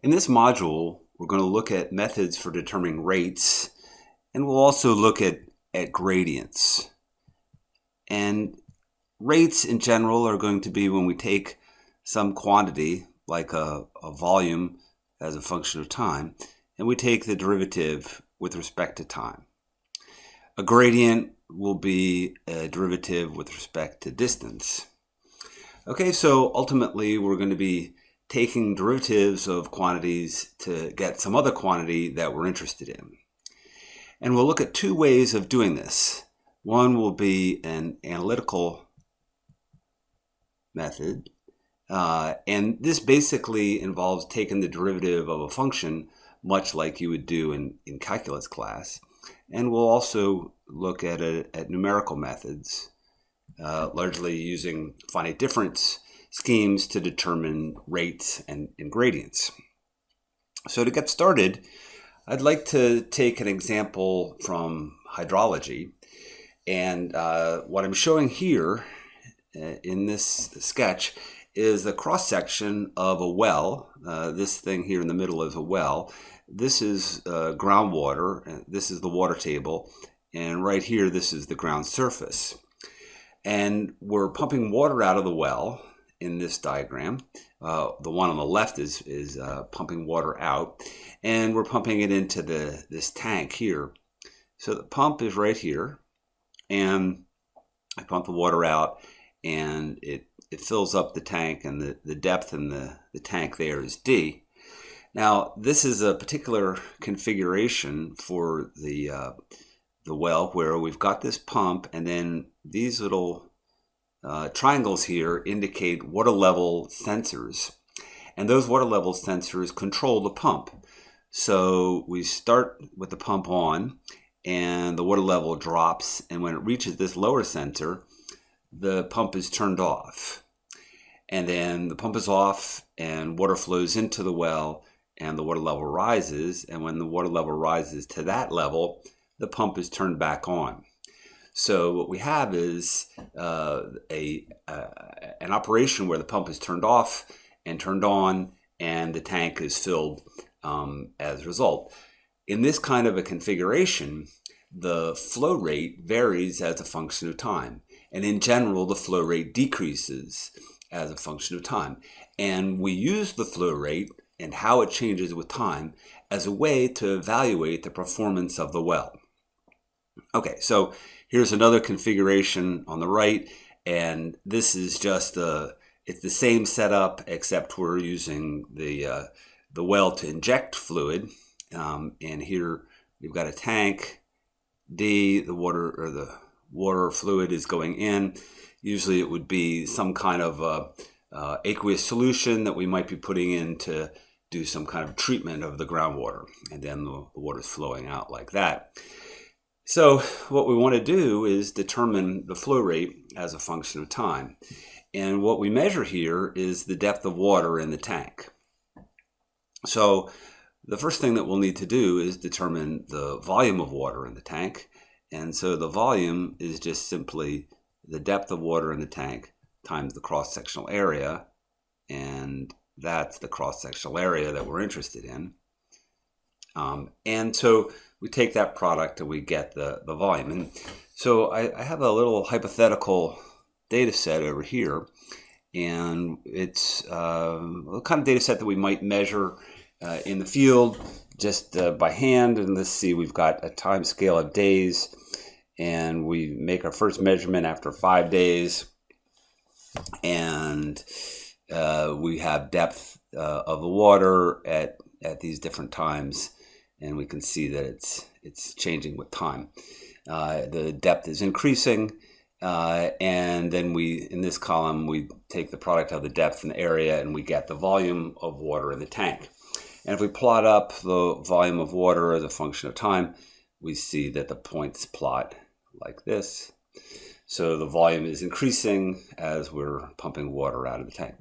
In this module, we're going to look at methods for determining rates, and we'll also look at gradients. And rates in general are going to be when we take some quantity, like a volume as a function of time, and we take the derivative with respect to time. A gradient will be a derivative with respect to distance. Okay, so ultimately we're going to be taking derivatives of quantities to get some other quantity that we're interested in. And we'll look at two ways of doing this. One will be an analytical method, and this basically involves taking the derivative of a function, much like you would do in calculus class. And we'll also look at numerical methods, largely using finite difference schemes to determine rates and gradients. So to get started, I'd like to take an example from hydrology. And what I'm showing here in this sketch is the cross-section of a well. This thing here in the middle is a well. This is groundwater. This is the water table. And right here, this is the ground surface. And we're pumping water out of the well in this diagram. The one on the left is pumping water out, and we're pumping it into this tank here. So the pump is right here, and I pump the water out, and it fills up the tank, and the depth in the tank there is D. Now, this is a particular configuration for the well where we've got this pump, and then these little triangles here indicate water level sensors, and those water level sensors control the pump. So we start with the pump on, and the water level drops, and when it reaches this lower sensor, the pump is turned off. And then the pump is off, and water flows into the well, and the water level rises, and when the water level rises to that level, the pump is turned back on. So what we have is an operation where the pump is turned off and turned on, and the tank is filled as a result. In this kind of a configuration, the flow rate varies as a function of time. And in general, the flow rate decreases as a function of time. And we use the flow rate and how it changes with time as a way to evaluate the performance of the well. Okay, so here's another configuration on the right, and this is just it's the same setup, except we're using the well to inject fluid. And here we've got a tank, D, the water fluid is going in. Usually it would be some kind of aqueous solution that we might be putting in to do some kind of treatment of the groundwater, and then the water is flowing out like that. So what we want to do is determine the flow rate as a function of time. And what we measure here is the depth of water in the tank. So the first thing that we'll need to do is determine the volume of water in the tank. And so the volume is just simply the depth of water in the tank times the cross-sectional area. And that's the cross-sectional area that we're interested in. And so we take that product and we get the volume. And so I have a little hypothetical data set over here, and it's a kind of data set that we might measure in the field just by hand. And let's see, we've got a time scale of days, and we make our first measurement after 5 days, and we have depth of the water at these different times. And we can see that it's changing with time. The depth is increasing, and then in this column, we take the product of the depth and the area, and we get the volume of water in the tank. And if we plot up the volume of water as a function of time, we see that the points plot like this. So the volume is increasing as we're pumping water out of the tank,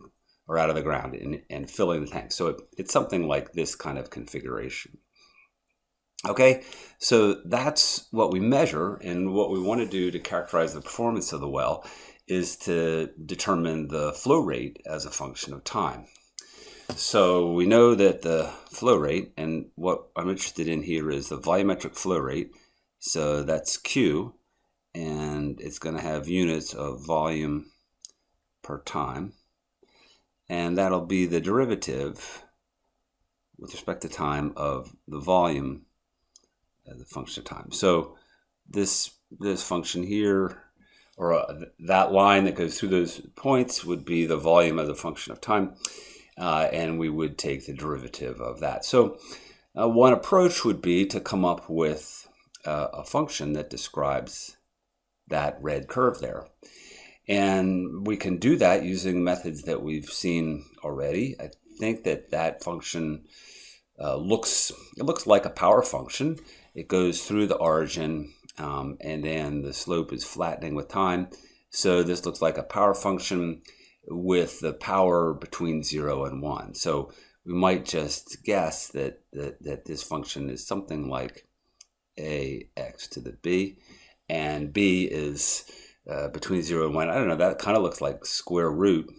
or out of the ground, and filling the tank. So it's something like this kind of configuration. Okay, so that's what we measure, and what we want to do to characterize the performance of the well is to determine the flow rate as a function of time. So we know that the flow rate, and what I'm interested in here is the volumetric flow rate. So that's Q, and it's going to have units of volume per time. And that'll be the derivative with respect to time of the volume as a function of time. So this function here, or that line that goes through those points, would be the volume as a function of time. And we would take the derivative of that. So one approach would be to come up with a function that describes that red curve there. And we can do that using methods that we've seen already. I think that function looks like a power function. It goes through the origin, and then the slope is flattening with time. So this looks like a power function with the power between 0 and 1. So we might just guess that this function is something like ax to the b, and b is between 0 and 1. I don't know, that kind of looks like square root,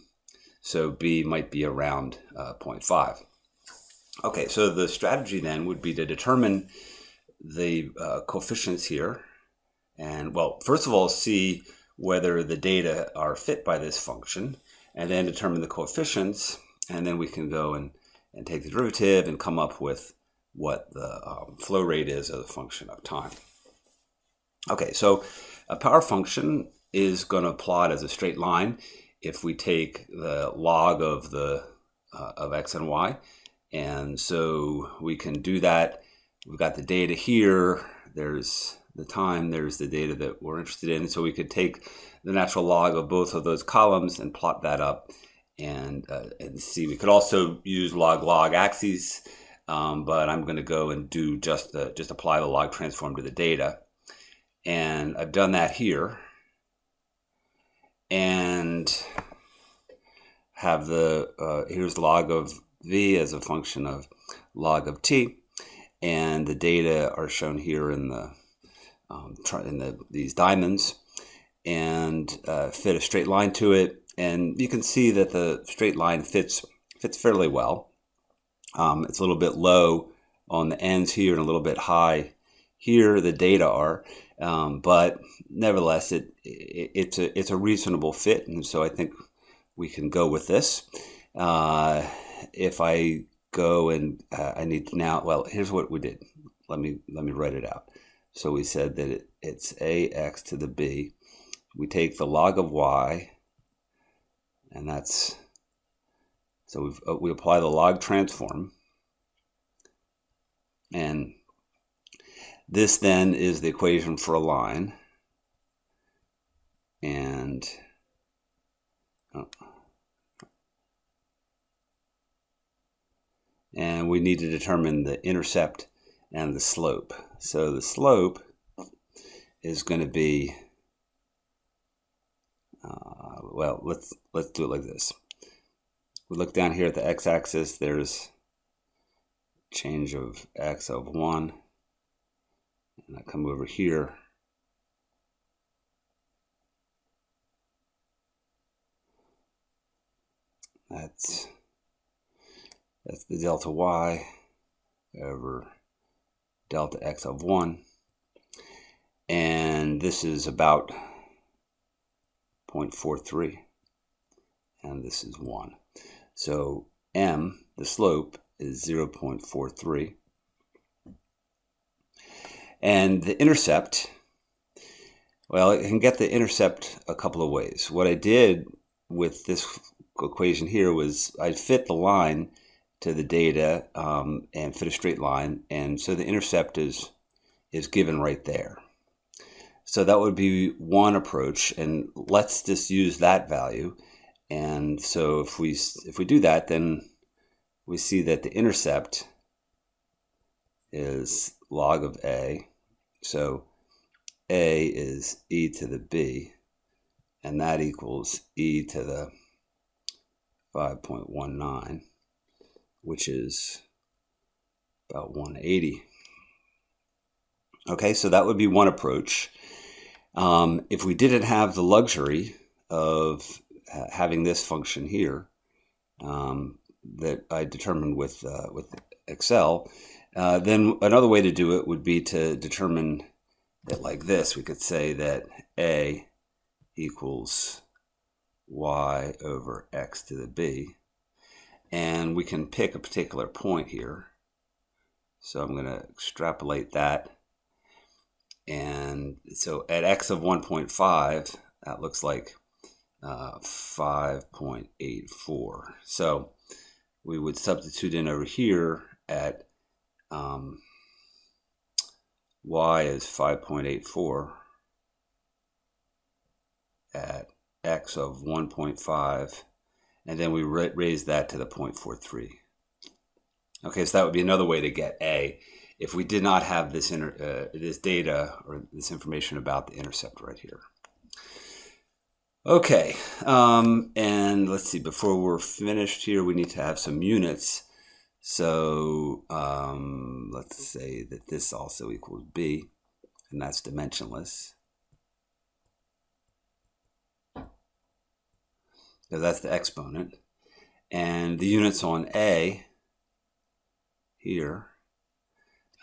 so b might be around 0.5. Okay, so the strategy then would be to determine the coefficients here, and well, first of all, see whether the data are fit by this function, and then determine the coefficients, and then we can go and take the derivative and come up with what the flow rate is as a function of time. Okay, so a power function is going to plot as a straight line if we take the log of of x and y, and so we can do that. We've got the data here, there's the time, there's the data that we're interested in, so we could take the natural log of both of those columns and plot that up and see. We could also use log axes, but I'm going to go and do just apply the log transform to the data, and I've done that here, and have the here's log of v as a function of log of t, and the data are shown here in these diamonds, and fit a straight line to it, and you can see that the straight line fits fairly well. It's a little bit low on the ends here and a little bit high here, the data are, but nevertheless it's a reasonable fit, and so I think we can go with this. If I go and I need to now, well, here's what we did. Let me write it out. So we said that it's ax to the b. We take the log of y, and that's, so we apply the log transform, and this then is the equation for a line, and we need to determine the intercept and the slope. So the slope is going to be, well, let's do it like this. We look down here at the x-axis, there's change of x of 1, and I come over here, that's the delta y over delta x of 1, and this is about 0.43, and this is 1. So m, the slope, is 0.43. And the intercept, well, I can get the intercept a couple of ways. What I did with this equation here was I fit the line to the data and fit a straight line, and so the intercept is given right there. So that would be one approach, and let's just use that value. And so if we do that, then we see that the intercept is log of a. So a is e to the b, and that equals e to the 5.19, which is about 180. Okay, so that would be one approach. If we didn't have the luxury of having this function here, that I determined with Excel. Then another way to do it would be to determine it like this. We could say that A equals y over x to the b, and we can pick a particular point here. So I'm going to extrapolate that, and so at x of 1.5, that looks like 5.84. So we would substitute in over here at y is 5.84 at x of 1.5, and then we raise that to the 0.43. Okay, so that would be another way to get A if we did not have this this data or this information about the intercept right here. Okay, and let's see, before we're finished here, we need to have some units. So let's say that this also equals B, and that's dimensionless. So that's the exponent. And the units on A here,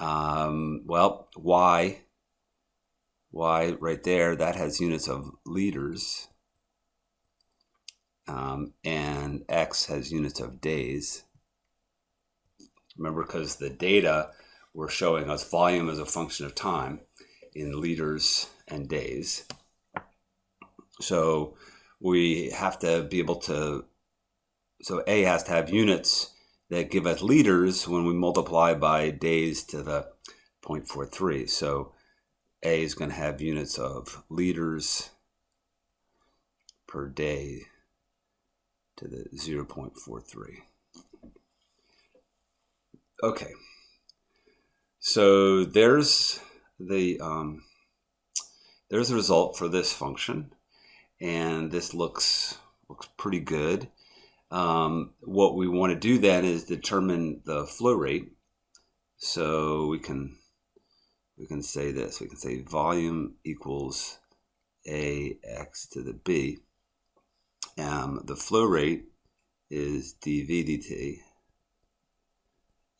well, Y right there, that has units of liters. And X has units of days. Remember, because the data were showing us volume as a function of time in liters and days. So we have to be able to, so A has to have units that give us liters when we multiply by days to the 0.43. So A is going to have units of liters per day to the 0.43. Okay, so there's the result for this function, and this looks pretty good. What we want to do then is determine the flow rate. So we can say this. We can say volume equals AX to the B. The flow rate is dV dt.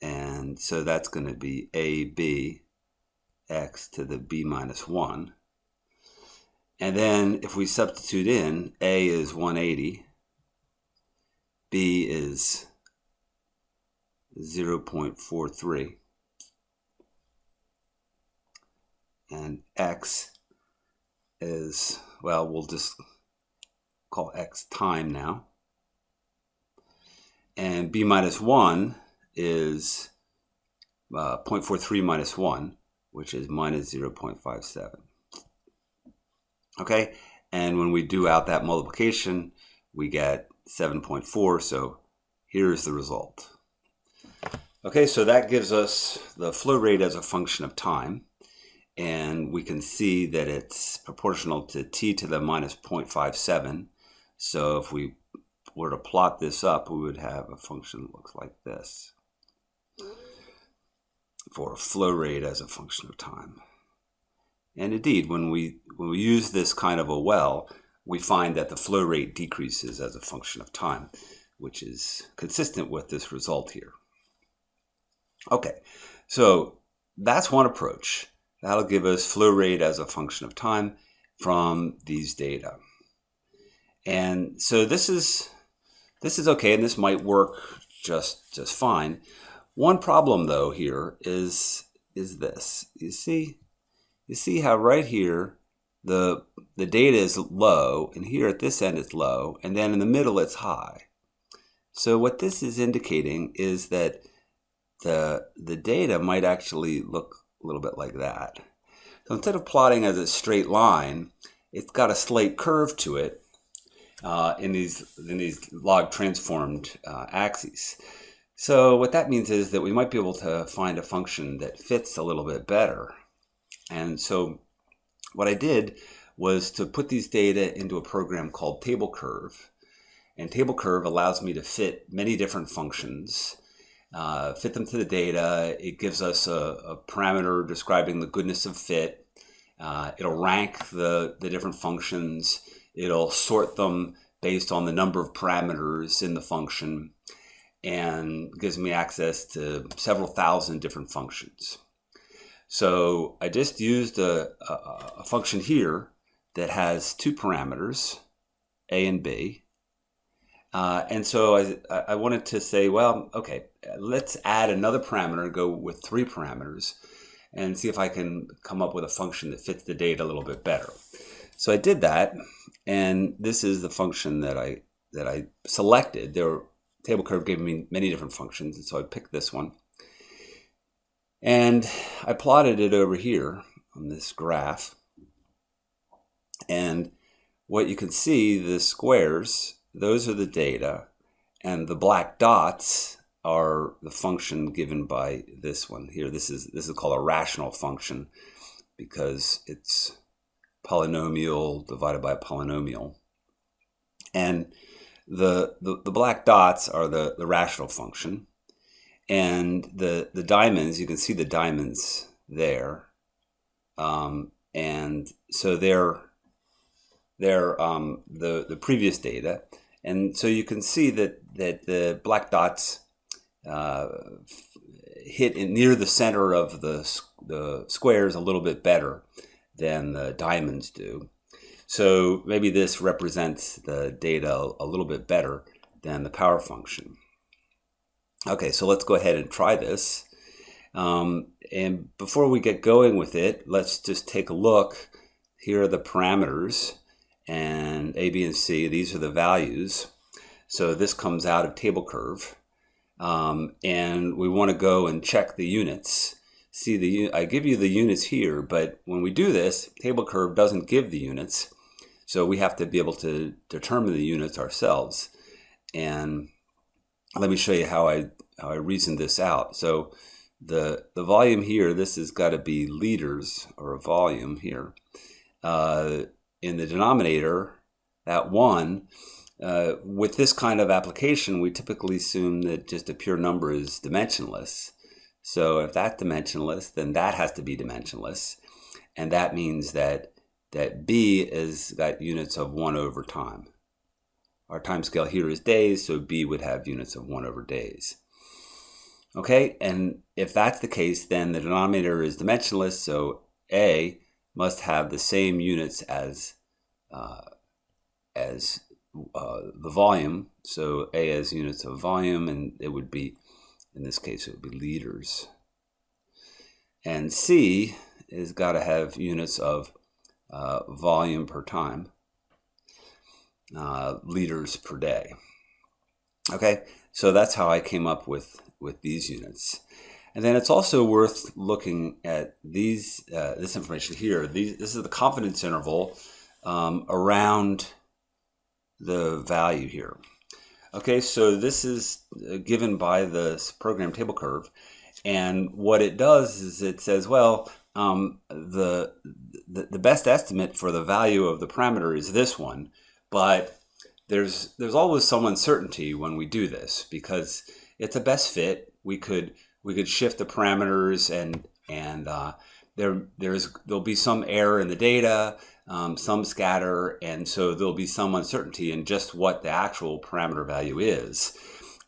And so that's going to be AB x to the b minus 1. And then if we substitute in, A is 180, B is 0.43, and X is, well, we'll just call X time now. And B minus 1 is 0.43 minus 1, which is minus 0.57. Okay, and when we do out that multiplication, we get 7.4, so here's the result. Okay, so that gives us the flow rate as a function of time, and we can see that it's proportional to t to the minus 0.57. So if we were to plot this up, we would have a function that looks like this for flow rate as a function of time. And indeed, when we use this kind of a well, we find that the flow rate decreases as a function of time, which is consistent with this result here. Okay, so that's one approach. That'll give us flow rate as a function of time from these data. And so this is okay, and this might work just fine. One problem though here is this. You see how right here the data is low, and here at this end it's low, and then in the middle it's high. So what this is indicating is that the data might actually look a little bit like that. So instead of plotting as a straight line, it's got a slight curve to it in these log transformed axes. So what that means is that we might be able to find a function that fits a little bit better. And so what I did was to put these data into a program called Table Curve. And Table Curve allows me to fit many different functions, fit them to the data. It gives us a parameter describing the goodness of fit. It'll rank the different functions. It'll sort them based on the number of parameters in the function. and gives me access to several thousand different functions. So I just used a function here that has two parameters, A and B. And so I wanted to say, well, okay, let's add another parameter, go with 3 parameters, and see if I can come up with a function that fits the data a little bit better. So I did that, and this is the function that I selected. Their table curve gave me many different functions, and so I picked this one. And I plotted it over here on this graph. And what you can see, the squares, those are the data, and the black dots are the function given by this one here. This is called a rational function because it's polynomial divided by a polynomial. And the black dots are the rational function. And the diamonds, you can see the diamonds there. And so they're the previous data. And so you can see that the black dots hit near the center of the squares a little bit better than the diamonds do. So maybe this represents the data a little bit better than the power function. Okay, so let's go ahead and try this. And before we get going with it, let's just take a look. Here are the parameters, and A, B, and C. These are the values. So this comes out of table curve. And we want to go and check the units. See, I give you the units here, but when we do this, table curve doesn't give the units. So we have to be able to determine the units ourselves. And let me show you how I reasoned this out. So the volume here, this has got to be liters, or a volume here. In the denominator, that 1, with this kind of application, we typically assume that just a pure number is dimensionless. So if that's dimensionless, then that has to be dimensionless. And that means that B has got units of 1 over time. Our time scale here is days, so B would have units of 1 over days. Okay, and if that's the case, then the denominator is dimensionless, so A must have the same units as the volume. So A has units of volume, and it would be, in this case, it would be liters. And C has got to have units of volume per time. Liters per day. Okay, so that's how I came up with these units. And then it's also worth looking at this information here. This is the confidence interval around the value here. Okay, so this is given by the program table curve, and what it does is it says, well, the best estimate for the value of the parameter is this one. But there's always some uncertainty when we do this because it's a best fit. We could shift the parameters and there'll be some error in the data, some scatter, and so there'll be some uncertainty in just what the actual parameter value is.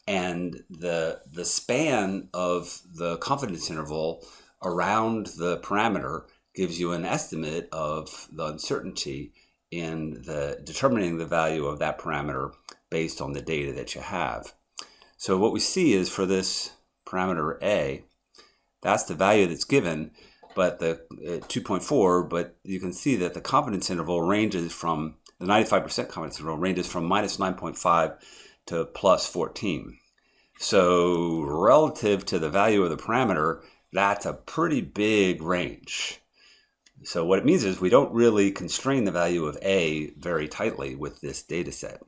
And the span of the confidence interval around the parameter gives you an estimate of the uncertainty in determining the value of that parameter based on the data that you have. So what we see is for this parameter A, that's the value that's given, but the 2.4, but you can see that the confidence interval ranges from, the 95% confidence interval ranges from minus 9.5 to plus 14. So relative to the value of the parameter, that's a pretty big range. So what it means is we don't really constrain the value of A very tightly with this data set.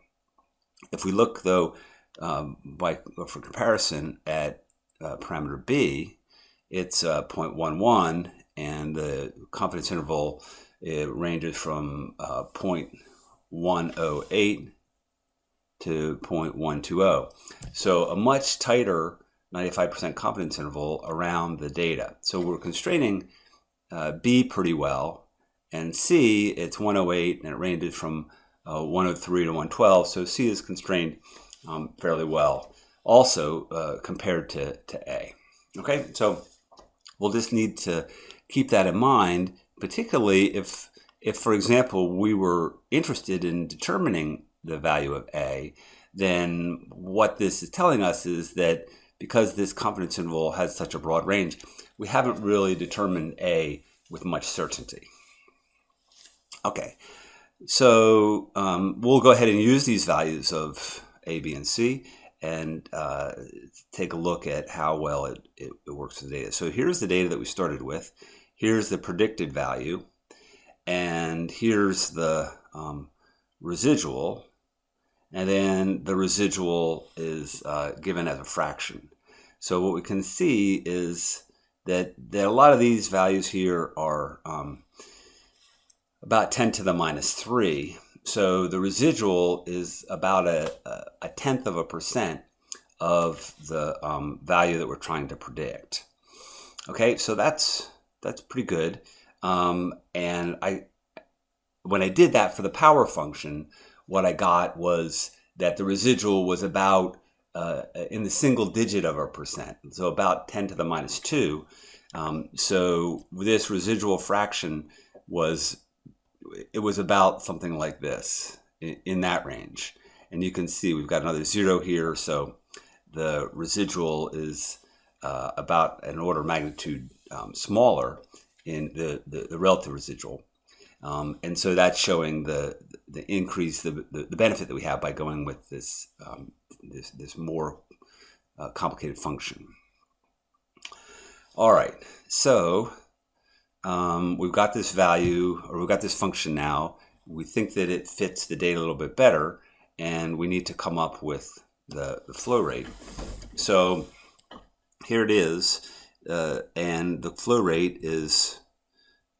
If we look, though, for comparison at parameter B, it's 0.11, and the confidence interval ranges from 0.108 to 0.120. So a much tighter 95% confidence interval around the data. So we're constraining B pretty well, and C, it's 108, and it ranges from 103 to 112, so C is constrained fairly well also compared to A. Okay, so we'll just need to keep that in mind, particularly if for example, we were interested in determining the value of A, then what this is telling us is that because this confidence interval has such a broad range, we haven't really determined A with much certainty. Okay, so we'll go ahead and use these values of A, B, and C and take a look at how well it works with the data. So here's the data that we started with. Here's the predicted value. And here's the residual. And then the residual is given as a fraction. So what we can see is that a lot of these values here are about 10 to the minus 3. So the residual is about a tenth of a percent of the value that we're trying to predict. Okay, so that's pretty good. And when I did that for the power function, what I got was that the residual was about in the single digit of a percent, so about 10 to the minus 2. So this residual fraction was about something like this, in that range. And you can see we've got another 0 here, so the residual is about an order of magnitude smaller in the relative residual. And so that's showing the increase, the benefit that we have by going with this this more complicated function. All right, so we've got this value, or we've got this function now. We think that it fits the data a little bit better, and we need to come up with the flow rate. So here it is, and the flow rate is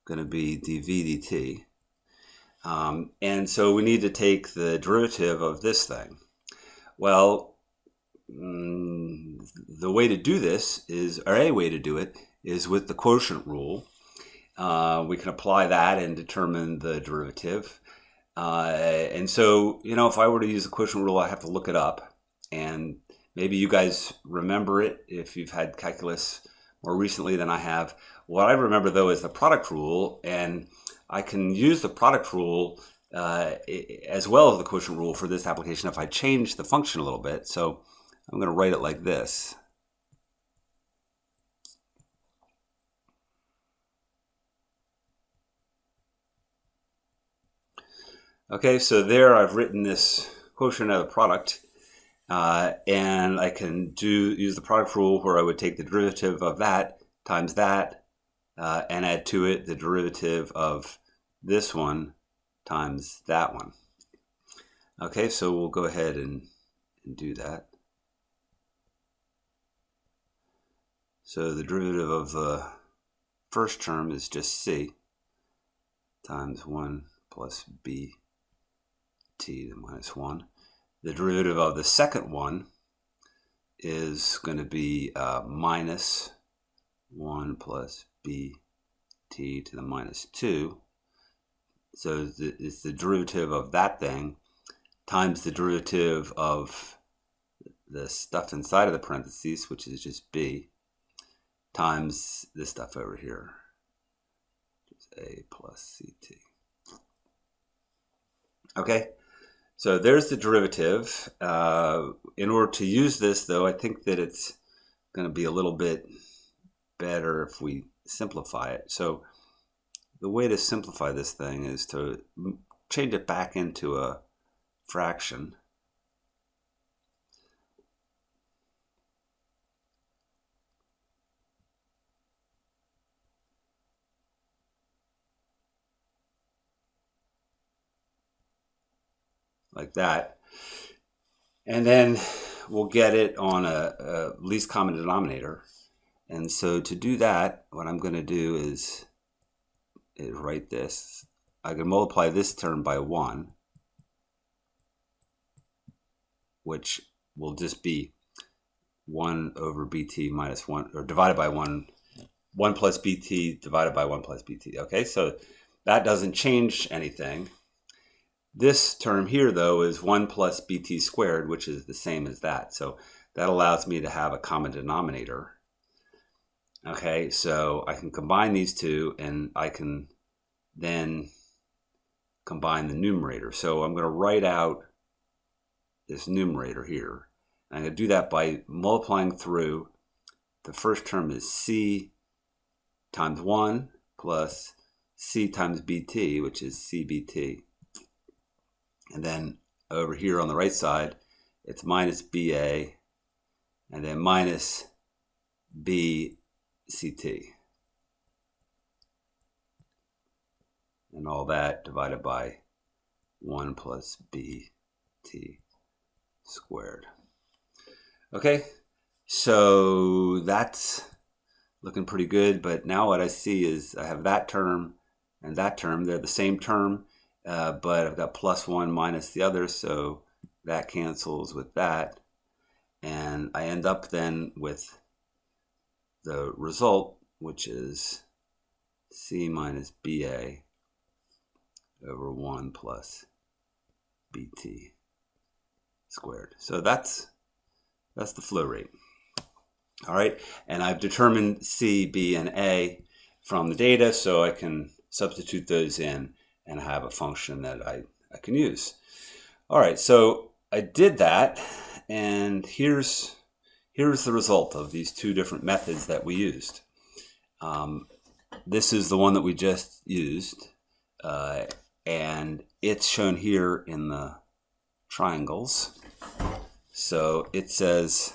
going to be dv dt. And so we need to take the derivative of this thing. Well, the way to do this is, or a way to do it, is with the quotient rule. We can apply that and determine the derivative. And so, if I were to use the quotient rule, I have to look it up. And maybe you guys remember it if you've had calculus more recently than I have. What I remember, though, is the product rule. And I can use the product rule as well as the quotient rule for this application if I change the function a little bit. So I'm going to write it like this. Okay, so there I've written this quotient of the product, and I can use the product rule where I would take the derivative of that times that, and add to it the derivative of this one times that one. Okay, so we'll go ahead and do that. So the derivative of the first term is just c times 1 plus b t to the minus 1. The derivative of the second one is going to be minus 1 plus b t to the minus 2. So it's the derivative of that thing times the derivative of the stuff inside of the parentheses, which is just b, times this stuff over here, which is a plus ct. Okay, so there's the derivative. In order to use this, though, I think that it's going to be a little bit better if we simplify it. So the way to simplify this thing is to change it back into a fraction. Like that. And then we'll get it on a least common denominator. And so to do that, what I'm going to do is write this. I can multiply this term by 1, which will just be 1 over bt minus 1, or divided by 1 plus bt divided by 1 plus bt. Okay, so that doesn't change anything. This term here, though, is 1 plus bt squared, which is the same as that. So that allows me to have a common denominator. Okay, so I can combine these two, and I can then combine the numerator. So I'm going to write out this numerator here. I'm going to do that by multiplying through. The first term is c times 1 plus c times bt, which is cbt. And then over here on the right side, it's minus ba, and then minus bct. And all that divided by 1 plus bt squared. Okay, so that's looking pretty good, but now what I see is I have that term and that term. They're the same term, but I've got plus 1 minus the other, so that cancels with that. And I end up then with the result, which is c minus ba over 1 plus bt squared. So that's the flow rate. All right, and I've determined C, B, and A from the data, so I can substitute those in and have a function that I can use. All right, so I did that, and here's the result of these two different methods that we used. This is the one that we just used, and it's shown here in the triangles. So it says,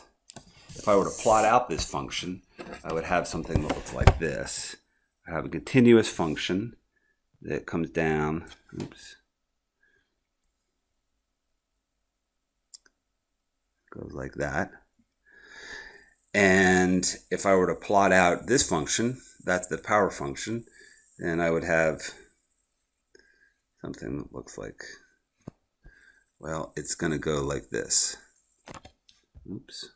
if I were to plot out this function, I would have something that looks like this. I have a continuous function that comes down, goes like that. And if I were to plot out this function, that's the power function, then I would have something that looks like, well, it's going to go like this. Oops.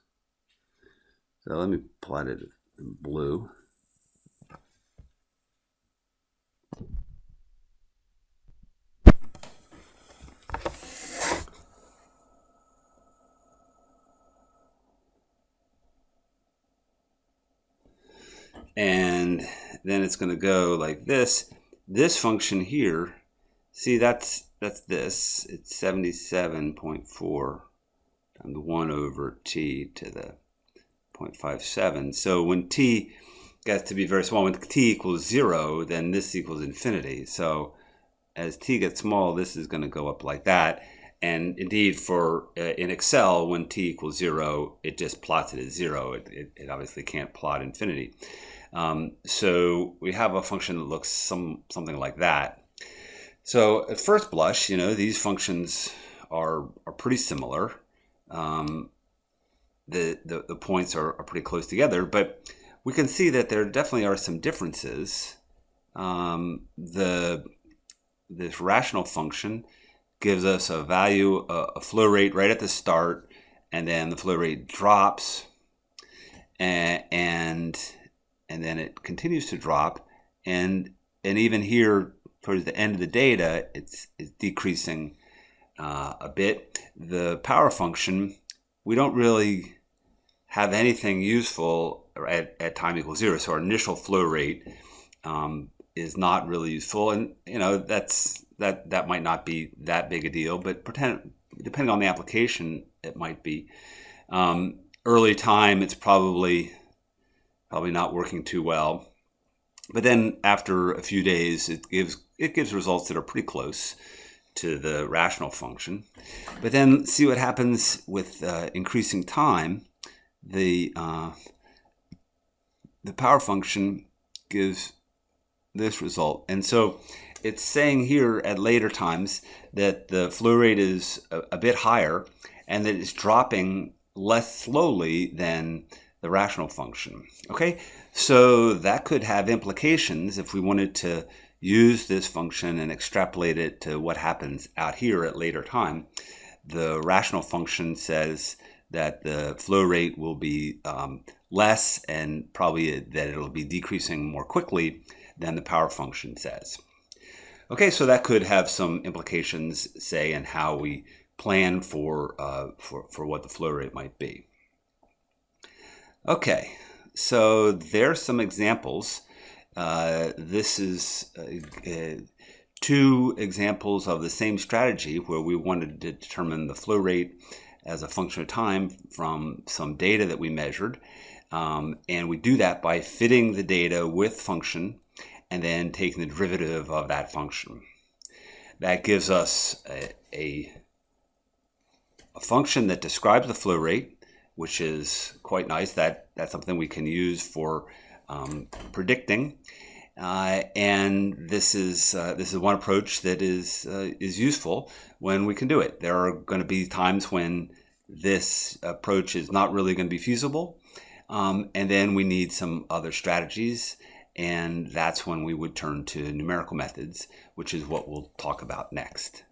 So let me plot it in blue. And then it's going to go like this. This function here, see, that's this. It's 77.4 times 1 over t to the 0.57. So when t gets to be very small, when t equals 0, then this equals infinity. So as t gets small, this is going to go up like that. And indeed, for in Excel, when t equals 0, it just plots it as 0. It obviously can't plot infinity. So we have a function that looks something like that. So at first blush, these functions are pretty similar. The points are pretty close together, but we can see that there definitely are some differences. This rational function gives us a value, a flow rate right at the start, and then the flow rate drops, and then it continues to drop, and even here towards the end of the data, it's decreasing a bit. The power function, we don't really have anything useful at time equals 0, so our initial flow rate is not really useful, and that might not be that big a deal, but depending on the application, it might be. Early time, it's probably not working too well, but then after a few days, it gives results that are pretty close to the rational function. But then see what happens with increasing time. The power function gives this result, and so it's saying here at later times that the flow rate is a bit higher, and that it's dropping less slowly than the rational function. Okay, so that could have implications if we wanted to use this function and extrapolate it to what happens out here at later time. The rational function says that the flow rate will be less, and probably that it'll be decreasing more quickly than the power function says. Okay, so that could have some implications, say, in how we plan for what the flow rate might be. Okay, so there's some examples. This is two examples of the same strategy where we wanted to determine the flow rate as a function of time from some data that we measured. And we do that by fitting the data with function and then taking the derivative of that function. That gives us a function that describes the flow rate, which is quite nice. That's something we can use for predicting. And this is one approach that is useful when we can do it. There are going to be times when this approach is not really going to be feasible, and then we need some other strategies, and that's when we would turn to numerical methods, which is what we'll talk about next.